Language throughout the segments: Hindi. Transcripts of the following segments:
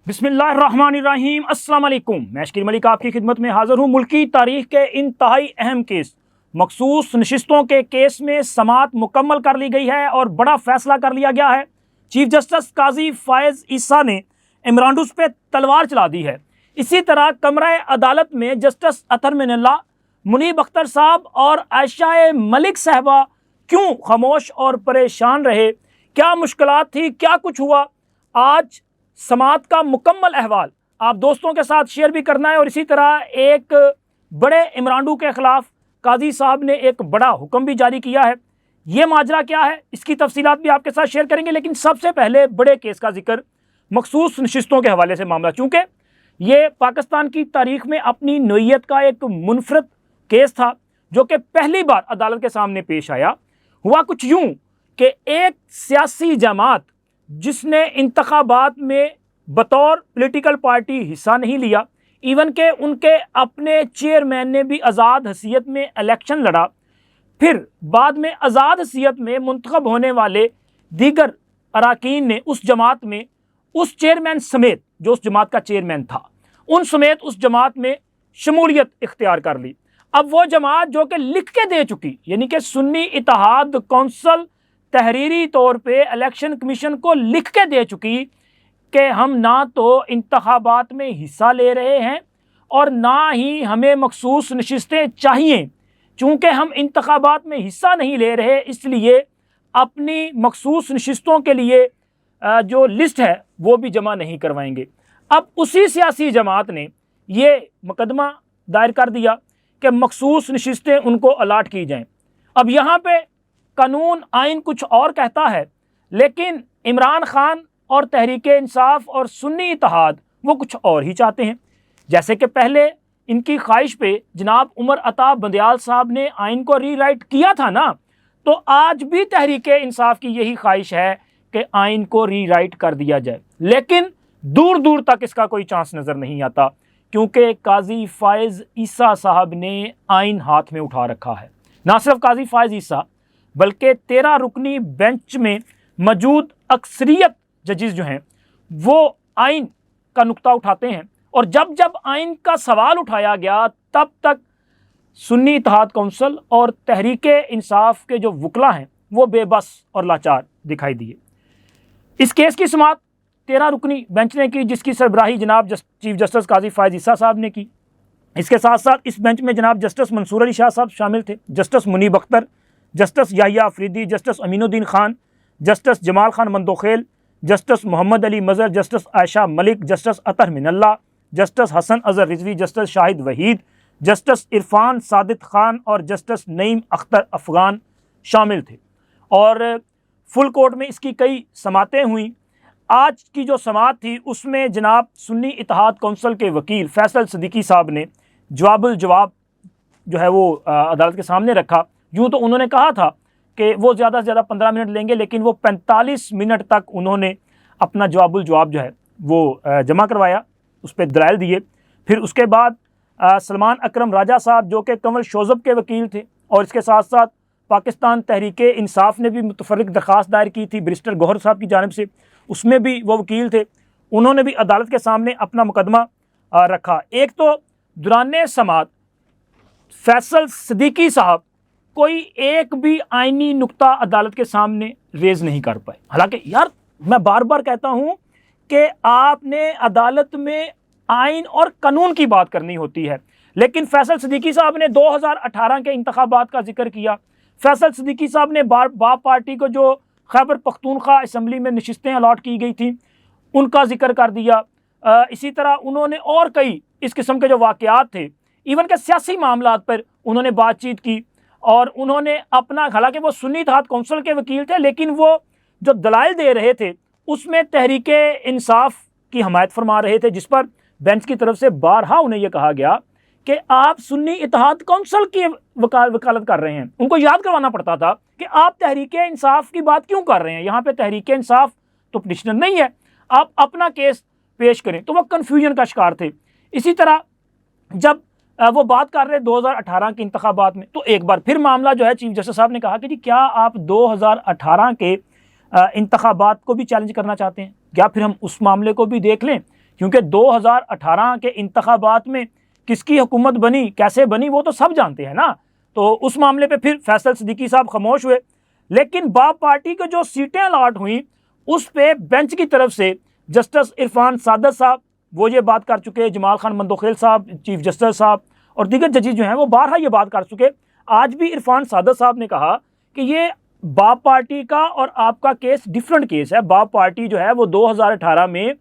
बिस्मिल्लाहिर्रहमानिर्रहीम अस्सलाम वालेकुम। मैं शकील मलिक आपकी खिदमत में हाज़िर हूँ। मुल्की तारीख के इंतहाई अहम केस मखसूस नशिस्तों के केस में समाअत मुकम्मल कर ली गई है और बड़ा फैसला कर लिया गया है। चीफ जस्टिस काजी फ़ायज़ ईसा ने इमरान पे तलवार चला दी है। इसी तरह कमरा अदालत में जस्टिस अतर मिनल्ला, मुनीब अख्तर साहब और आयशा मलिक साहबा क्यों खामोश और परेशान रहे, क्या मुश्किलात थी, क्या कुछ हुआ, आज समाअत का मुकम्मल अहवाल आप दोस्तों के साथ शेयर भी करना है। और इसी तरह एक बड़े इमरान के ख़िलाफ़ काजी साहब ने एक बड़ा हुक्म भी जारी किया है। ये माजरा क्या है, इसकी तफसीलात भी आपके साथ शेयर करेंगे। लेकिन सबसे पहले बड़े केस का जिक्र मखसूस नशिस्तों के हवाले से मामला, चूँकि ये पाकिस्तान की तारीख में अपनी नोयत का एक मुनफरद केस था जो कि पहली बार अदालत के सामने पेश आया। हुआ कुछ यूँ कि एक सियासी जमात जिसने इंतखाबात में बतौर पॉलिटिकल पार्टी हिस्सा नहीं लिया, इवन के उनके अपने चेयरमैन ने भी आज़ाद हैसियत में इलेक्शन लड़ा, फिर बाद में आज़ाद हैसियत में मुंतखब होने वाले दीगर अरकान ने उस जमात में उस चेयरमैन समेत, जो उस जमात का चेयरमैन था, उन समेत उस जमात में शमूलियत इख्तियार कर ली। अब वो जमात जो कि लिख के दे चुकी, यानी कि सुन्नी इत्तेहाद कौंसल तहरीरी तौर पे इलेक्शन कमीशन को लिख के दे चुकी कि हम ना तो इंतखाबात में हिस्सा ले रहे हैं और ना ही हमें मखसूस नशिस्तें चाहिए। चूँकि हम इंतखाबात में हिस्सा नहीं ले रहे, इसलिए अपनी मखसूस नशिस्तों के लिए जो लिस्ट है वो भी जमा नहीं करवाएंगे। अब उसी सियासी जमात ने ये मुकदमा दायर कर दिया कि मखसूस नशिस्तें उनको अलाट की जाएँ। अब यहाँ पे कानून आइन कुछ और कहता है, लेकिन इमरान खान और तहरीक इंसाफ और सुन्नी इत्तेहाद वो कुछ और ही चाहते हैं। जैसे कि पहले इनकी ख्वाहिश पे जनाब उमर अता बंदयाल साहब ने आइन को रीराइट किया था ना, तो आज भी तहरीक इंसाफ की यही ख्वाहिश है कि आइन को रीराइट कर दिया जाए। लेकिन दूर दूर तक इसका कोई चांस नज़र नहीं आता, क्योंकि काजी फ़ायज़ ईसा साहब ने आइन हाथ में उठा रखा है। ना सिर्फ काजी फ़ायज़ ईसा बल्कि 13 रुकनी बेंच में मौजूद अक्सरियत जजेस जो हैं वो आइन का नुक्ता उठाते हैं, और जब जब आइन का सवाल उठाया गया तब तक सुन्नी इत्तेहाद कौंसल और तहरीक इंसाफ के जो वकला हैं वो बेबस और लाचार दिखाई दिए। इस केस की समाअत 13 रुकनी बेंच ने की, जिसकी सरबराही जनाब चीफ जस्टिस काजी फ़ायज़ ईसा साहब ने की। इसके साथ साथ इस बेंच में जनाब जस्टिस मंसूर अली शाह साहब शामिल थे, justice Munib Akhtar, justice Yahya Afridi, justice Aminuddin Khan, justice Jamal Khan Mandokhail, justice Mohammad Ali Mazhar, justice Ayesha Malik, justice Athar Minallah, justice Hasan Azhar Rizvi, justice Shahid Waheed, justice Irfan Sadiq Khan और जस्टिस नईम अख्तर अफ़गान शामिल थे। और फुल कोर्ट में इसकी कई समातें हुई। आज की जो समात थी उसमें जनाब सुन्नी इत्तेहाद कौंसल के वकील फैसल सिद्दीकी साहब ने जवाब जो है वो अदालत के सामने रखा। यूँ तो उन्होंने कहा था कि वो ज़्यादा से ज़्यादा 15 मिनट लेंगे, लेकिन वो 45 मिनट तक उन्होंने अपना जवाब जो है वो जमा करवाया, उस पर दलाइल दिए। फिर उसके बाद सलमान अकरम राजा साहब जो कि कंवल शोज़ब के वकील थे, और इसके साथ साथ पाकिस्तान तहरीक इंसाफ ने भी मुतफर्रिक दरख्वास्त दायर की थी बैरिस्टर गौहर साहब की जानिब से, उसमें भी वो वकील थे, उन्होंने भी अदालत के सामने अपना मुकदमा रखा। एक तो दुराने समाअत फैसल सिद्दीकी साहब कोई एक भी आइनी नुक्ता अदालत के सामने रेज़ नहीं कर पाए। हालांकि यार मैं बार बार कहता हूं कि आपने अदालत में आइन और कानून की बात करनी होती है, लेकिन फैसल सिद्दीकी साहब ने 2018 के इंतखाबात का जिक्र किया। फैसल सिद्दीकी साहब ने बाप पार्टी को जो खैबर पख्तूनख्वा असम्बली में नशिस्तें अलॉट की गई थी उनका जिक्र कर दिया। इसी तरह उन्होंने और कई इस किस्म के जो वाक़यात थे, इवन के सियासी मामलात पर उन्होंने बातचीत की, और उन्होंने अपना, हालांकि वो सुन्नी इत्तेहाद कौंसल के वकील थे, लेकिन वो जो दलाइल दे रहे थे उसमें तहरीक इंसाफ की हमायत फरमा रहे थे, जिस पर बेंच की तरफ से बारहा उन्हें यह कहा गया कि आप सुन्नी इत्तेहाद कौंसल की वकालत कर रहे हैं। उनको याद करवाना पड़ता था कि आप तहरीक इंसाफ की बात क्यों कर रहे हैं, यहाँ पे तहरीक इंसाफ तो पिटिशनर नहीं है, आप अपना केस पेश करें। तो वह कन्फ्यूजन का शिकार थे। इसी तरह जब वो बात कर रहे 2018 के इंतखाबात में, तो एक बार फिर मामला जो है चीफ जस्टिस साहब ने कहा कि जी क्या आप 2018 के इंतखाबात को भी चैलेंज करना चाहते हैं, क्या फिर हम उस मामले को भी देख लें क्योंकि 2018 के इंतखाबात में किसकी हुकूमत बनी, कैसे बनी, वो तो सब जानते हैं ना। तो उस मामले पे फिर फैसल सिद्दीकी साहब खामोश हुए। लेकिन बाप पार्टी को जो सीटें अलॉट हुई उस पे बेंच की तरफ से जस्टिस इरफान सादत साहब वो ये बात कर चुके, जमाल खान मंदोखेल साहब चीफ जस्टिस साहब और दीगर जजेस जो हैं वो बारहा ये बात कर चुके। आज भी इरफान सादत साहब ने कहा कि ये बाप पार्टी का और आपका केस डिफरेंट केस है। बाप पार्टी जो है वो 2018 में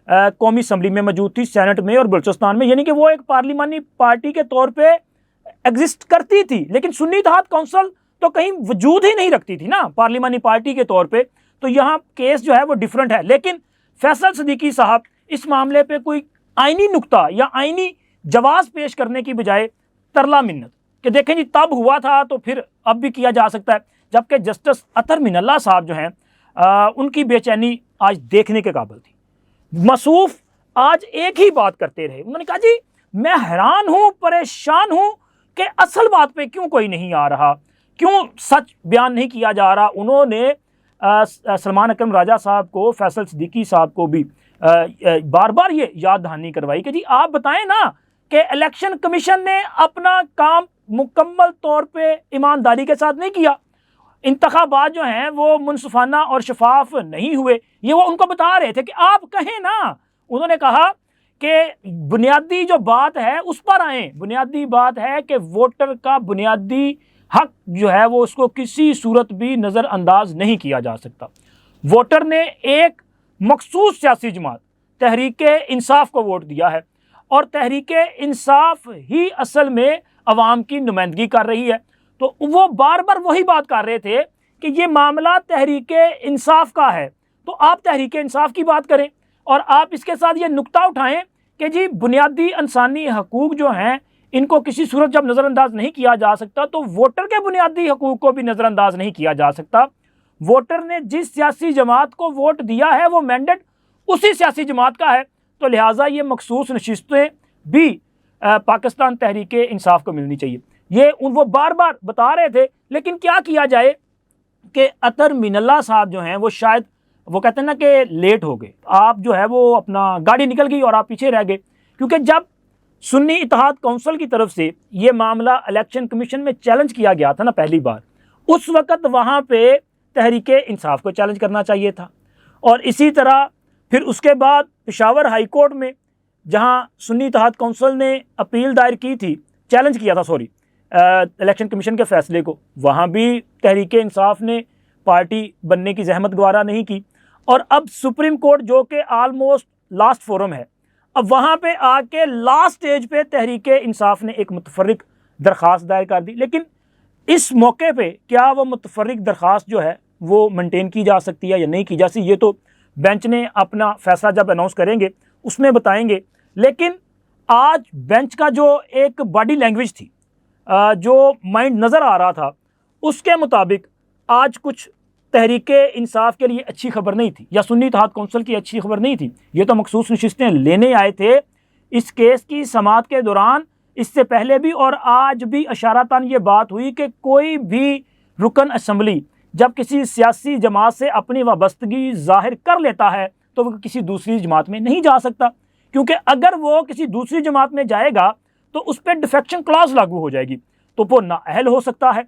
कौमी असम्बली में मौजूद थी, सेनेट में और बलूचिस्तान में, यानी कि वो एक पार्लिमानी पार्टी के तौर पे एग्जिस्ट करती थी, लेकिन सुन्नी इत्तेहाद काउंसिल तो कहीं वजूद ही नहीं रखती थी ना पार्लिमानी पार्टी के तौर पे। तो यहाँ केस जो है वो डिफरेंट है। लेकिन फैसल सिद्दीकी साहब इस मामले पे कोई आईनी नुक्ता या आईनी जवाब पेश करने की बजाय तरला मिन्नत कि देखें जी तब हुआ था तो फिर अब भी किया जा सकता है, जबकि जस्टिस अतर मिनल्ला साहब जो हैं उनकी बेचैनी आज देखने के काबिल थी। मसूफ आज एक ही बात करते रहे। उन्होंने कहा जी मैं हैरान हूं, परेशान हूं कि असल बात पे क्यों कोई नहीं आ रहा, क्यों सच बयान नहीं किया जा रहा। उन्होंने सलमान अकरम राजा साहब को, फैसल सिद्दीकी साहब को भी बार बार ये याद दहानी करवाई कि जी आप बताएं ना कि इलेक्शन कमीशन ने अपना काम मुकम्मल तौर पे ईमानदारी के साथ नहीं किया, इंतखाबात जो हैं वो मुनसिफाना और शफाफ नहीं हुए, ये वो उनको बता रहे थे कि आप कहें ना। उन्होंने कहा कि बुनियादी जो बात है उस पर आए। बुनियादी बात है कि वोटर का बुनियादी हक जो है वो उसको किसी सूरत भी नज़रअंदाज नहीं किया जा सकता। वोटर ने एक मखसूस सियासी जमात तहरीक इंसाफ को वोट दिया है और तहरीक इंसाफ ही असल में अवाम की नुमाइंदगी कर रही है। तो वो बार बार वही बात कर रहे थे कि ये मामला तहरीक इंसाफ का है, तो आप तहरीक इंसाफ की बात करें और आप इसके साथ ये नुक्ता उठाएं कि जी बुनियादी इंसानी हकूक़ जो हैं इनको किसी सूरत जब नज़रअंदाज नहीं किया जा सकता तो वोटर के बुनियादी हकूक़ को भी नज़रअंदाज नहीं किया जा सकता। वोटर ने जिस सियासी जमात को वोट दिया है वो मैंडेट उसी सियासी जमात का है, तो लिहाजा ये मखसूस नशिस्तें भी पाकिस्तान तहरीक इंसाफ को मिलनी चाहिए। ये वो बार बार बता रहे थे। लेकिन क्या किया जाए कि अतर मिनल्ला साहब जो हैं वो शायद वो कहते हैं ना कि लेट हो गए, आप जो है वो अपना गाड़ी निकल गई और आप पीछे रह गए। क्योंकि जब सुन्नी इत्तेहाद काउंसिल की तरफ से ये मामला इलेक्शन कमीशन में चैलेंज किया गया था ना पहली बार, उस वक़्त वहाँ पे तहरीक इंसाफ को चैलेंज करना चाहिए था। और इसी तरह फिर उसके बाद पेशावर हाई कोर्ट में जहाँ सुन्नी इत्तेहाद काउंसिल ने अपील दायर की थी, चैलेंज किया था इलेक्शन कमीशन के फैसले को, वहाँ भी तहरीक इंसाफ ने पार्टी बनने की जहमत गवारा नहीं की। और अब सुप्रीम कोर्ट जो कि आलमोस्ट लास्ट फोरम है, अब वहाँ पे आके लास्ट स्टेज पे तहरीक इंसाफ ने एक मुतफर्रिक दरख्वास्त दायर कर दी। लेकिन इस मौके पे क्या वो मुतफर्रिक दरख्वास्त जो है वो मेंटेन की जा सकती है या नहीं की जा सकती, ये तो बेंच ने अपना फैसला जब अनाउंस करेंगे उसमें बताएंगे। लेकिन आज बेंच का जो एक बॉडी लैंग्वेज थी, जो माइंड नज़र आ रहा था, उसके मुताबिक आज कुछ तहरीक इंसाफ के लिए अच्छी खबर नहीं थी या सुन्नी इत्तेहाद काउंसिल की अच्छी खबर नहीं थी। ये तो मखसूस नशिस्तें लेने आए थे इस केस की समाअत के दौरान, इससे पहले भी और आज भी इशारतन ये बात हुई कि कोई भी रुकन असम्बली जब किसी सियासी जमात से अपनी वाबस्तगी जाहिर कर लेता है तो वो किसी दूसरी जमात में नहीं जा सकता, क्योंकि अगर वो किसी दूसरी जमात में जाएगा तो उस पर डिफेक्शन क्लॉज लागू हो जाएगी, तो वो नाअहल हो सकता है।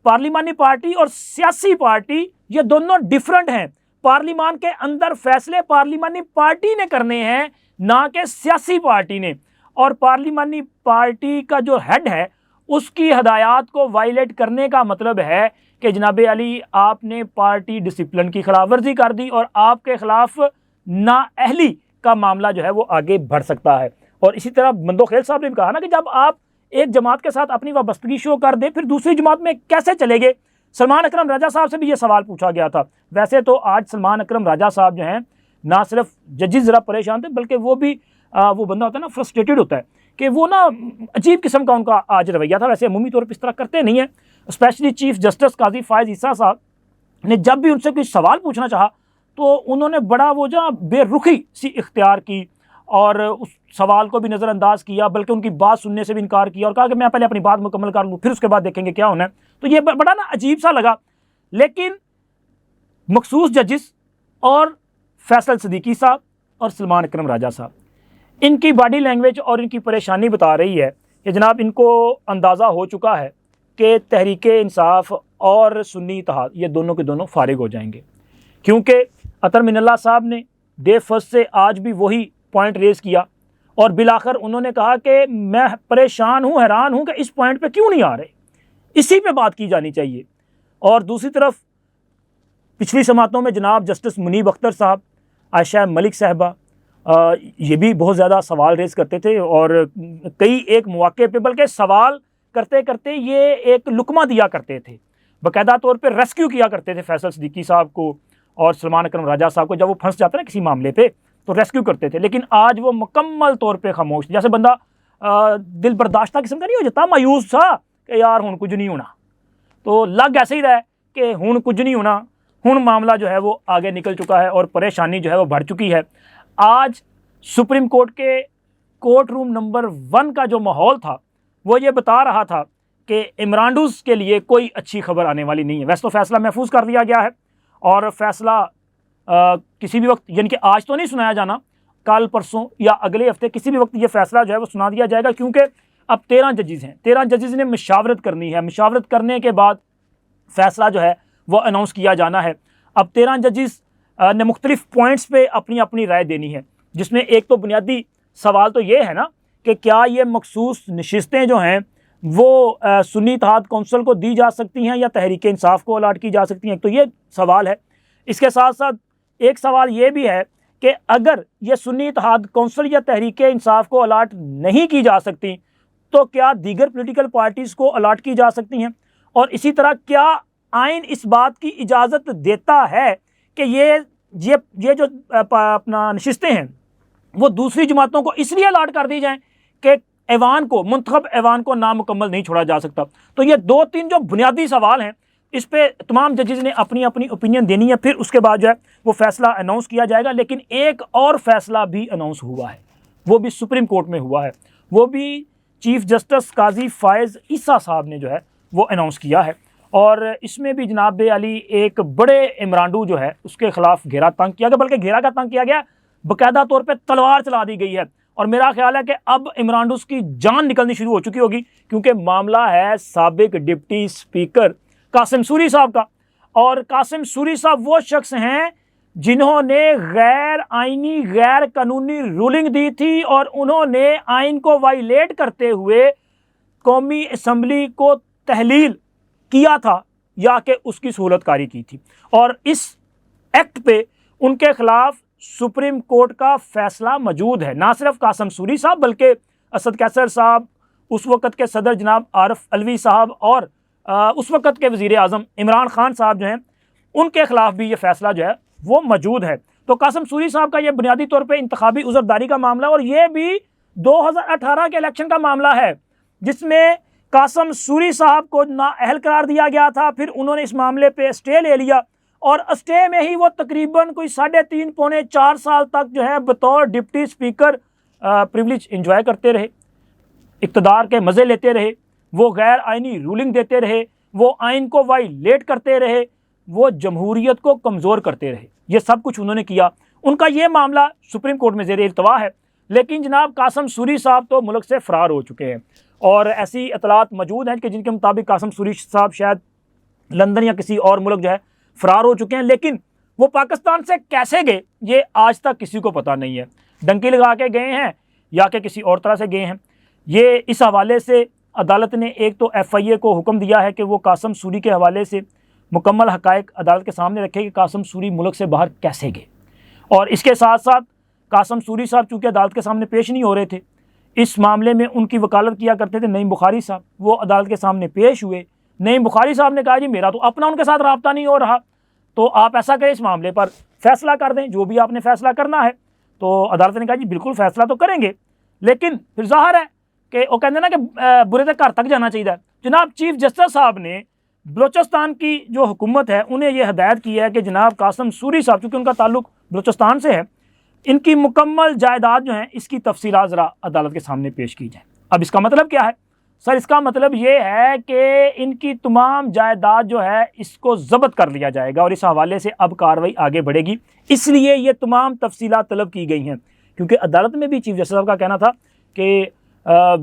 पार्लिमानी पार्टी और सियासी पार्टी ये दोनों डिफरेंट हैं। पार्लिमान के अंदर फैसले पार्लिमानी पार्टी ने करने हैं, ना कि सियासी पार्टी ने। और पार्लिमानी पार्टी का जो हेड है उसकी हदायत को वायलेट करने का मतलब है कि जनाब अली आपने पार्टी डिसिप्लिन की खिलाफ वर्जी कर दी और आपके खिलाफ नाअहली का मामला जो है वो आगे बढ़ सकता है। और इसी तरह मंदोखेल साहब ने भी कहा ना कि जब आप एक जमात के साथ अपनी वाबस्तगी शो कर दे फिर दूसरी जमात में कैसे चलेंगे। सलमान अकरम राजा साहब से भी ये सवाल पूछा गया था। वैसे तो आज सलमान अकरम राजा साहब जो हैं ना सिर्फ जजेस ज़रा परेशान थे, बल्कि वो भी वो बंदा होता है ना फ्रस्ट्रेटेड होता है कि वो ना अजीब किस्म का उनका आज रवैया था। वैसे अमूमी तौर पर इस तरह करते नहीं है। स्पेशली चीफ जस्टिस काजी फायज़ ईसा साहब ने जब भी उनसे कोई सवाल पूछना चाहा तो उन्होंने बड़ा वो जो बेरुखी सी इख्तियार की और उस सवाल को भी नज़रअंदाज किया, बल्कि उनकी बात सुनने से भी इनकार किया और कहा कि मैं पहले अपनी बात मुकम्मल कर लूँ फिर उसके बाद देखेंगे क्या होना है। तो ये बड़ा ना अजीब सा लगा। लेकिन मखसूस जजिस और फैसल सिद्दीकी साहब और सलमान अकरम राजा साहब इनकी बॉडी लैंग्वेज और इनकी परेशानी बता रही है कि जनाब इनको अंदाज़ा हो चुका है कि तहरीक इंसाफ और सुन्नी इत्तेहाद ये दोनों के दोनों फारिग हो जाएंगे, क्योंकि अतर मिनल्लाह साहब ने डे फर्स्ट से आज भी वही पॉइंट रेज़ किया और बिलाखिर उन्होंने कहा कि मैं परेशान हूँ, हैरान हूँ कि इस पॉइंट पे क्यों नहीं आ रहे, इसी पे बात की जानी चाहिए। और दूसरी तरफ पिछली समातों में जनाब जस्टिस मुनीब अख्तर साहब, आयशा मलिक साहबा ये भी बहुत ज़्यादा सवाल रेज़ करते थे और कई एक मौके पे बल्कि सवाल करते करते ये एक लुकमा दिया करते थे, बाकायदा तौर पे रेस्क्यू किया करते थे फैसल सिद्दीकी साहब को और सलमान अकरम राजा साहब को। जब वो फंस जाते ना किसी मामले पे तो रेस्क्यू करते थे, लेकिन आज वो मुकम्मल तौर पे खामोश, जैसे बंदा दिल बर्दाश्ता किस्म का नहीं हो जाता, मायूस सा कि यार हुण कुछ नहीं होना, तो लग ऐसे ही रहा है कि हुण कुछ नहीं होना, हुण मामला जो है वो आगे निकल चुका है और परेशानी जो है वो बढ़ चुकी है। आज सुप्रीम कोर्ट के कोर्ट रूम नंबर 1 का जो माहौल था वो ये बता रहा था कि इमरानडूस के लिए कोई अच्छी खबर आने वाली नहीं है। वैसे तो फैसला महफूज कर दिया गया है और फैसला किसी भी वक्त, यानी कि आज तो नहीं सुनाया जाना, कल परसों या अगले हफ्ते किसी भी वक्त ये फैसला जो है वो सुना दिया जाएगा, क्योंकि अब 13 जजेस हैं, 13 जजेस ने मशावरत करनी है, मशावरत करने के बाद फैसला जो है वो अनाउंस किया जाना है। अब 13 जजेस ने मुख्तलिफ पॉइंट्स पे अपनी अपनी राय देनी है, जिसमें एक तो बुनियादी सवाल तो ये है ना कि क्या ये मखसूस नशिस्तें जो हैं वो सुन्नी इत्तेहाद कौंसिल को दी जा सकती हैं या तहरीक इंसाफ को अलाट की जा सकती हैं, तो ये सवाल है। इसके साथ साथ एक सवाल ये भी है कि अगर ये सुन्नी इत्तेहाद कौंसिल या तहरीक इंसाफ को अलाट नहीं की जा सकती तो क्या दीगर पॉलिटिकल पार्टीज़ को अलाट की जा सकती हैं, और इसी तरह क्या आइन इस बात की इजाज़त देता है कि ये जो अपना नशिस्तें हैं वो दूसरी जमातों को इसलिए अलाट कर दी जाएं कि ऐवान को, मुंतखब ऐवान को नामुकम्मल नहीं छोड़ा जा सकता। तो ये 2-3 जो बुनियादी सवाल हैं इस पे तमाम जजेस ने अपनी अपनी ओपिनियन देनी है, फिर उसके बाद जो है वो फैसला अनाउंस किया जाएगा। लेकिन एक और फैसला भी अनाउंस हुआ है, वो भी सुप्रीम कोर्ट में हुआ है, वो भी चीफ जस्टिस काजी फायज़ ईसा साहब ने जो है वो अनाउंस किया है। और इसमें भी जनाब अली एक बड़े इमरानडू जो है उसके ख़िलाफ़ घेरा तंग किया गया, बल्कि घेरा का तंग किया गया, बाकायदा तौर पर तलवार चला दी गई है। और मेरा ख्याल है कि अब इमरानडूस की जान निकलनी शुरू हो चुकी होगी, क्योंकि मामला है साबिक डिप्टी स्पीकर कासिम सूरी साहब का। और कासिम सूरी साहब वो शख्स हैं जिन्होंने गैर आइनी, गैर कानूनी रूलिंग दी थी और उन्होंने आइन को वायलेट करते हुए कौमी असम्बली को तहलील किया था या कि उसकी सहूलतकारी की थी। और इस एक्ट पे उनके खिलाफ सुप्रीम कोर्ट का फैसला मौजूद है। ना सिर्फ कासिम सूरी साहब बल्कि असद कैसर साहब, उस वक़्त के सदर जनाब आरिफ अलवी साहब और उस वक़्त के वज़ीर आज़म इमरान खान साहब जो हैं उनके ख़िलाफ़ भी ये फ़ैसला जो है वो मौजूद है। तो कासिम सूरी साहब का ये बुनियादी तौर पे इंतखाबी उज़रदारी का मामला, और ये भी 2018 के इलेक्शन का मामला है जिसमें कासिम सूरी साहब को नाअहल करार दिया गया था। फिर उन्होंने इस मामले पे स्टे ले लिया और स्टे में ही वो तकरीबन कोई 3.5 पौने 4 साल तक जो है बतौर डिप्टी स्पीकर प्रिविलेज इंजॉय करते रहे, इक़्तिदार के मज़े लेते रहे, वो गैर आइनी रूलिंग देते रहे, वो आइन को वायलेट करते रहे, वो जमहूरियत को कमज़ोर करते रहे। ये सब कुछ उन्होंने किया। उनका ये मामला सुप्रीम कोर्ट में ज़ेर इल्तवा है, लेकिन जनाब कासिम सूरी साहब तो मुल्क से फ़रार हो चुके हैं। और ऐसी इतलात मौजूद हैं कि जिनके मुताबिक कासिम सूरी साहब शायद लंदन या किसी और मुल्क जो है फ़रार हो चुके हैं, लेकिन वो पाकिस्तान से कैसे गए ये आज तक किसी को पता नहीं है। डंकी लगा के गए हैं या कि किसी और तरह से गए हैं। ये इस हवाले से अदालत ने एक तो FIA को हुक्म दिया है कि वो कासिम सूरी के हवाले से मुकम्मल हक़ाइक़ अदालत के सामने रखे कि कासिम सूरी मुल्क से बाहर कैसे गए। और इसके साथ साथ कासिम सूरी साहब चूँकि अदालत के सामने पेश नहीं हो रहे थे, इस मामले में उनकी वकालत किया करते थे नईम बुखारी साहब, वो अदालत के सामने पेश हुए। नईम बुखारी साहब ने कहा जी मेरा तो अपना उनके साथ रब्ता नहीं हो रहा, तो आप ऐसा करें इस मामले पर फ़ैसला कर दें, जो भी आपने फ़ैसला करना है। तो अदालत ने कहा जी बिल्कुल फ़ैसला तो करेंगे, लेकिन फिर ज़ाहिर है कि वो कहते हैं ना कि बुरे तक घर तक जाना चाहिए। जनाब चीफ जस्टिस साहब ने बलोचिस्तान की जो हुकूमत है उन्हें यह हदायत की है कि जनाब कासिम सूरी साहब, चूँकि उनका ताल्लुक बलोचिस्तान से है, इनकी मुकम्मल जायदाद जो है इसकी तफसीलात ज़रा अदालत के सामने पेश की जाए। अब इसका मतलब क्या है सर? इसका मतलब ये है कि इनकी तमाम जायदाद जो है इसको ज़ब्त कर लिया जाएगा और इस हवाले से अब कार्रवाई आगे बढ़ेगी। इसलिए ये तमाम तफसीलात तलब की गई हैं क्योंकि अदालत में भी चीफ जस्टिस साहब का कहना था कि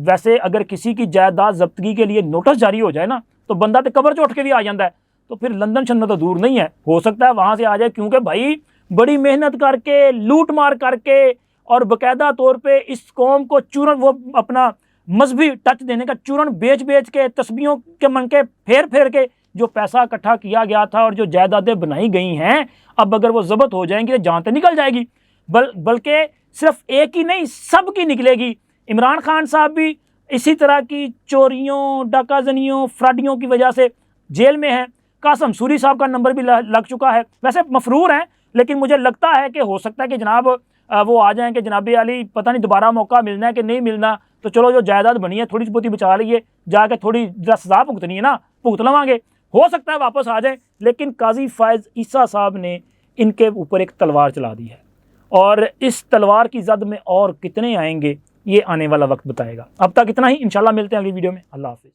वैसे अगर किसी की जायदाद जब्तगी के लिए नोटिस जारी हो जाए ना तो बंदा तो कब्र चोट के भी आ जाता है, तो फिर लंदन शंदन तो दूर नहीं है, हो सकता है वहाँ से आ जाए, क्योंकि भाई बड़ी मेहनत करके लूट मार करके और बाकायदा तौर पे इस कौम को चूरन, वो अपना मजहबी टच देने का चूरन बेच बेच के तस्बीहों के मन के फेर फेर के जो पैसा इकट्ठा किया गया था और जो जायदादें बनाई गई हैं, अब अगर वो जब्त हो जाएंगी तो जान तो निकल जाएगी, बल्कि सिर्फ एक ही नहीं सब की निकलेगी। इमरान खान साहब भी इसी तरह की चोरियों, डाकाजनियों, फ्रॉडियों की वजह से जेल में हैं। कासम सूरी साहब का नंबर भी लग चुका है, वैसे मफरूर हैं, लेकिन मुझे लगता है कि हो सकता है कि जनाब वो आ जाएं कि जनाब अली पता नहीं दोबारा मौका मिलना है कि नहीं मिलना, तो चलो जो जायदाद बनी है थोड़ी बहुत ही बचा लीजिए, जाके थोड़ी सजा भुगतनी है ना, भुगत लवांगे, हो सकता है वापस आ जाए। लेकिन काजी फायज ईसा साहब ने इनके ऊपर एक तलवार चला दी है, और इस तलवार की जद में और कितने आएंगे ये आने वाला वक्त बताएगा। अब तक इतना ही, इंशाल्लाह मिलते हैं अगली वीडियो में। अल्लाह हाफिज़।